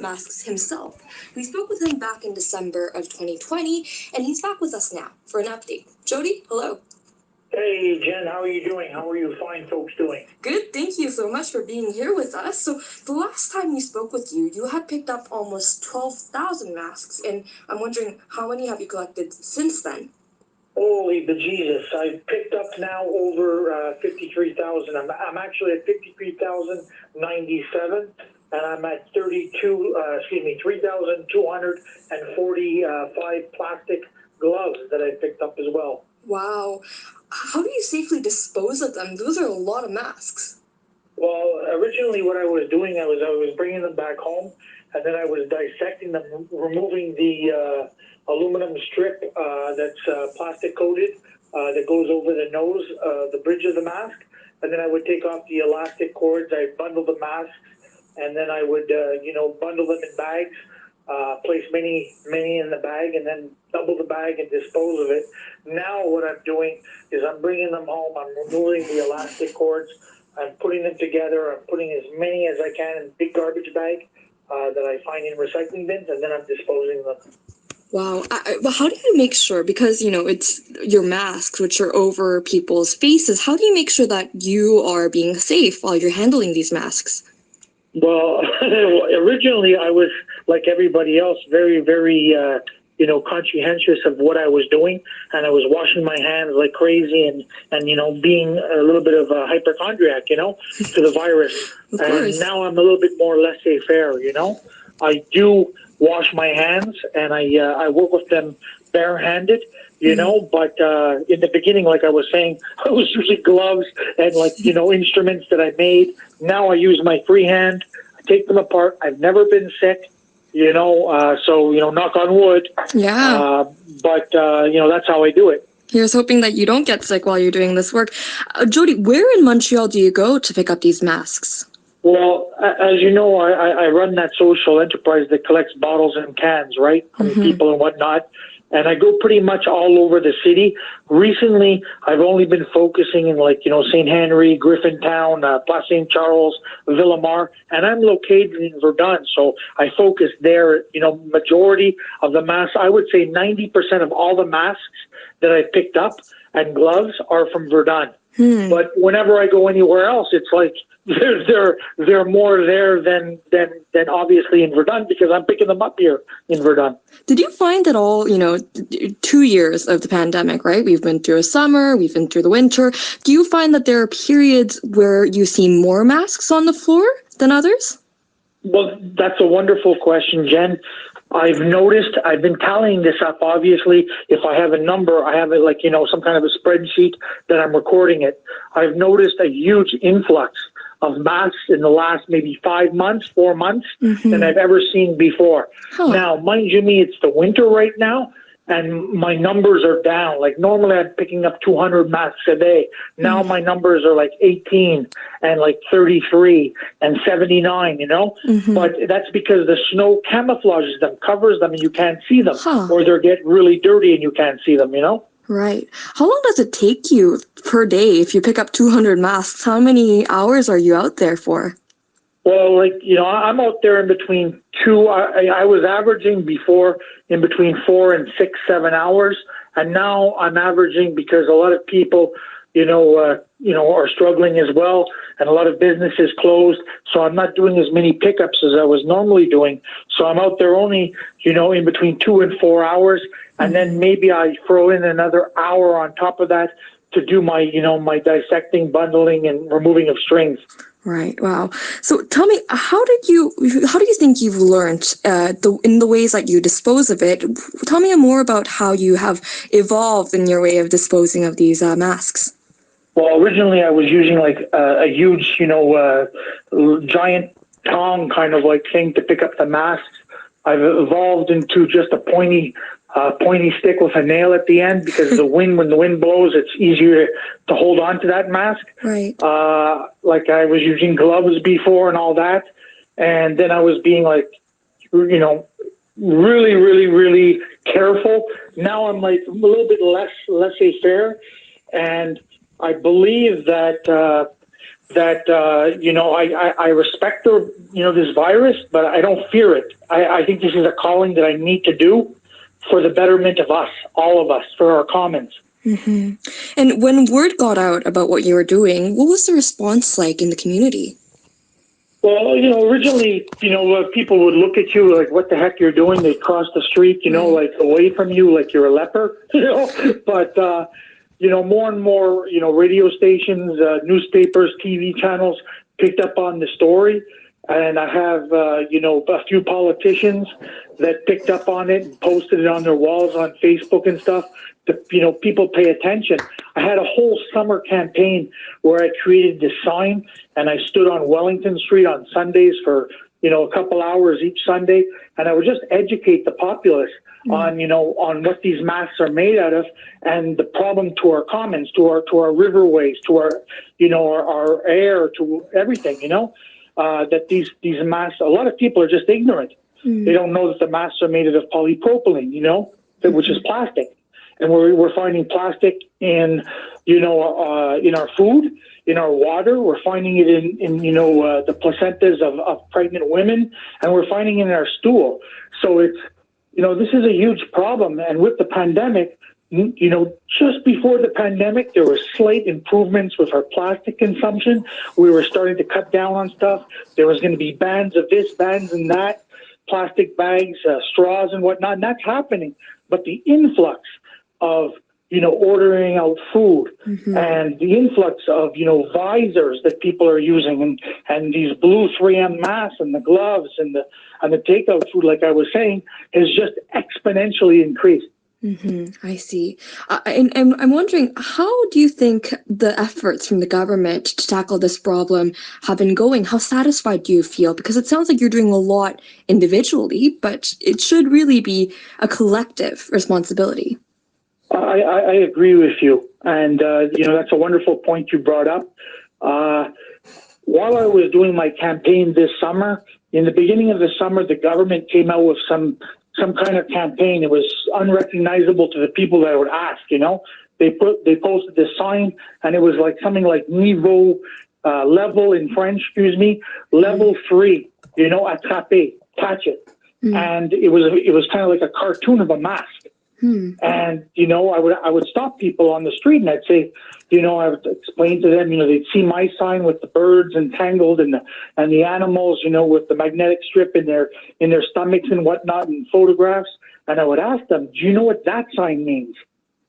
masks himself. We spoke with him back in December of 2020, and he's back with us now for an update. Jody, hello. Hey, Jen, how are you doing? How are you fine folks doing? Good, thank you so much for being here with us. So the last time we spoke with you, you had picked up almost 12,000 masks, and I'm wondering how many have you collected since then? Holy bejesus, I've picked up now over 53,000. I'm actually at 53,097, and I'm at 3,245 plastic gloves that I picked up as well. Wow. How do you safely dispose of them? Those are a lot of masks. Well, originally what I was doing, I was bringing them back home, and then I was dissecting them, removing the aluminum strip that's plastic coated that goes over the nose, the bridge of the mask, and then I would take off the elastic cords. I'd bundle the masks, and then I would, bundle them in bags, place many in the bag, and then double the bag and dispose of it. Now what I'm doing is I'm bringing them home. I'm removing the elastic cords. I'm putting them together. I'm putting as many as I can in a big garbage bag that I find in recycling bins, and then I'm disposing of them. Wow. But how do you make sure, because, it's your masks, which are over people's faces, how do you make sure that you are being safe while you're handling these masks? Well, originally I was, like everybody else, very, very, conscientious of what I was doing, and I was washing my hands like crazy and being a little bit of a hypochondriac, to the virus. And now I'm a little bit more laissez-faire, I do wash my hands, and I work with them barehanded, but in the beginning, like I was saying, I was using gloves and instruments that I made. Now I use my free hand. I take them apart. I've never been sick, so knock on wood. Yeah. But that's how I do it. Here's hoping that you don't get sick while you're doing this work. Jody, where in Montreal do you go to pick up these masks? Well, as you know, I run that social enterprise that collects bottles and cans, right, from people and whatnot. And I go pretty much all over the city. Recently, I've only been focusing in St. Henry, Griffintown, Place St. Charles, Villamar, and I'm located in Verdun. So I focus there. Majority of the masks, I would say 90% of all the masks that I picked up and gloves are from Verdun. But whenever I go anywhere else, it's like they're more there than obviously in Verdun, because I'm picking them up here in Verdun. Did you find that all, 2 years of the pandemic, right? We've been through a summer, we've been through the winter. Do you find that there are periods where you see more masks on the floor than others? Well, that's a wonderful question, Jen. I've noticed, I've been tallying this up, obviously. If I have a number, I have it some kind of a spreadsheet that I'm recording it. I've noticed a huge influx of masks in the last maybe 4 months than I've ever seen before. Now, mind you me, it's the winter right now, and my numbers are down. Like normally I'm picking up 200 masks a day. Now my numbers are 18 and 33 and 79, But that's because the snow camouflages them, covers them, and you can't see them. Or they get really dirty and you can't see them, Right. How long does it take you per day if you pick up 200 masks? How many hours are you out there for? Well, I'm out there in between I was averaging before in between 4 and 6, 7 hours. And now I'm averaging, because a lot of people, are struggling as well. And a lot of businesses closed. So I'm not doing as many pickups as I was normally doing. So I'm out there only, in between 2 and 4 hours. And then maybe I throw in another hour on top of that to do my, my dissecting, bundling, and removing of strings. Right. Wow. So tell me, how do you think you've learned in the ways that you dispose of it? Tell me more about how you have evolved in your way of disposing of these masks. Well, originally I was using a huge, giant tong kind of thing to pick up the masks. I've evolved into just a pointy stick with a nail at the end, because when the wind blows, it's easier to hold on to that mask. Right. I was using gloves before and all that. And then I was being really, really, really careful. Now I'm a little bit less laissez-faire. And I believe that that, I respect this virus, but I don't fear it. I think this is a calling that I need to do for the betterment of us, all of us, for our commons. Mm-hmm. And when word got out about what you were doing, what was the response like in the community? Well, originally, people would look at you like, what the heck you're doing? They'd cross the street, like away from you, like you're a leper, But, more and more, radio stations, newspapers, TV channels picked up on the story. And I have, a few politicians that picked up on it and posted it on their walls on Facebook and stuff. People pay attention. I had a whole summer campaign where I created this sign and I stood on Wellington Street on Sundays for, a couple hours each Sunday. And I would just educate the populace on what these masks are made out of and the problem to our commons, to our riverways, to our, our air, to everything, that these masks, a lot of people are just ignorant. They don't know that the masks are made out of polypropylene, which is plastic. And we're finding plastic in, in our food, in our water. We're finding it in the placentas of pregnant women, and we're finding it in our stool. So it's, this is a huge problem. And with the pandemic, just before the pandemic, there were slight improvements with our plastic consumption. We were starting to cut down on stuff. There was going to be bans of this, bans and that, plastic bags, straws and whatnot, and that's happening. But the influx of, ordering out food and the influx of, visors that people are using and these blue 3M masks and the gloves and the takeout food, like I was saying, has just exponentially increased. I see. And I'm wondering, how do you think the efforts from the government to tackle this problem have been going? How satisfied do you feel? Because it sounds like you're doing a lot individually, but it should really be a collective responsibility. I agree with you. And, that's a wonderful point you brought up. While I was doing my campaign this summer, in the beginning of the summer, the government came out with some kind of campaign. It was unrecognizable to the people that I would ask, They posted this sign, and it was like something like niveau, level in French, level 3, attraper, catch it. And it was kind of like a cartoon of a mask. And, I would stop people on the street and I'd say, I would explain to them, they'd see my sign with the birds entangled and the animals, with the magnetic strip in their stomachs and whatnot and photographs. And I would ask them, do you know what that sign means?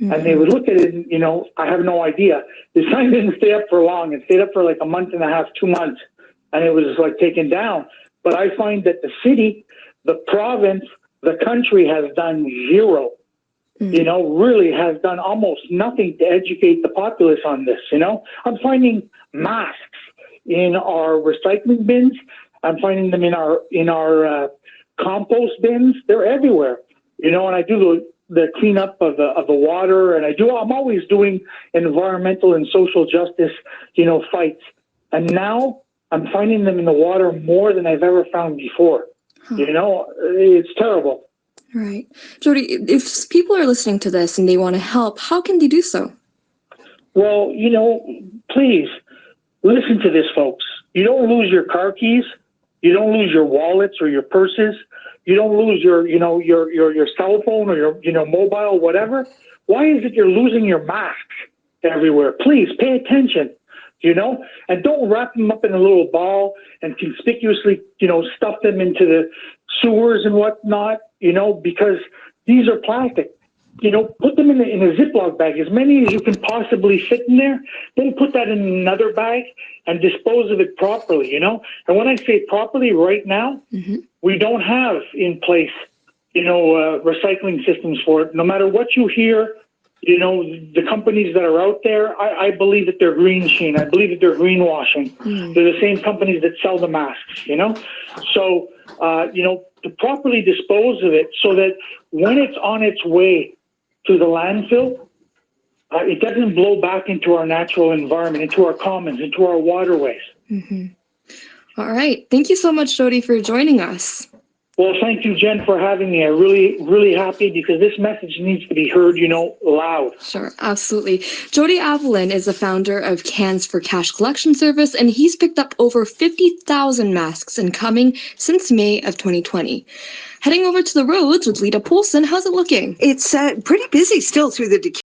And they would look at it and, I have no idea. The sign didn't stay up for long. It stayed up for like a month and a half, 2 months. And it was like taken down. But I find that the city, the province, the country has done zero. Really has done almost nothing to educate the populace on this, I'm finding masks in our recycling bins. I'm finding them in our compost bins. They're everywhere, and I do the cleanup of the water, and I'm always doing environmental and social justice, fights. And now I'm finding them in the water more than I've ever found before. It's terrible. Right. Jody, if people are listening to this and they want to help, how can they do so? Well, please listen to this, folks. You don't lose your car keys. You don't lose your wallets or your purses. You don't lose your cell phone or your mobile, whatever. Why is it you're losing your mask everywhere? Please pay attention, and don't wrap them up in a little ball and conspicuously, stuff them into the sewers and whatnot, because these are plastic. Put them in a Ziploc bag, as many as you can possibly fit in there. Then put that in another bag and dispose of it properly, And when I say properly, right now, we don't have in place, recycling systems for it. No matter what you hear, the companies that are out there, I believe that they're green sheen. I believe that they're greenwashing. They're the same companies that sell the masks, So, to properly dispose of it so that when it's on its way to the landfill, it doesn't blow back into our natural environment, into our commons, into our waterways. All right. Thank you so much, Jody, for joining us. Well, thank you, Jen, for having me. I'm really happy because this message needs to be heard, loud. Sure, absolutely. Jody Avalon is the founder of Cans for Cash collection service, and he's picked up over 50,000 masks incoming since May of 2020. Heading over to the roads with Lita Poulsen, how's it looking? It's pretty busy still through the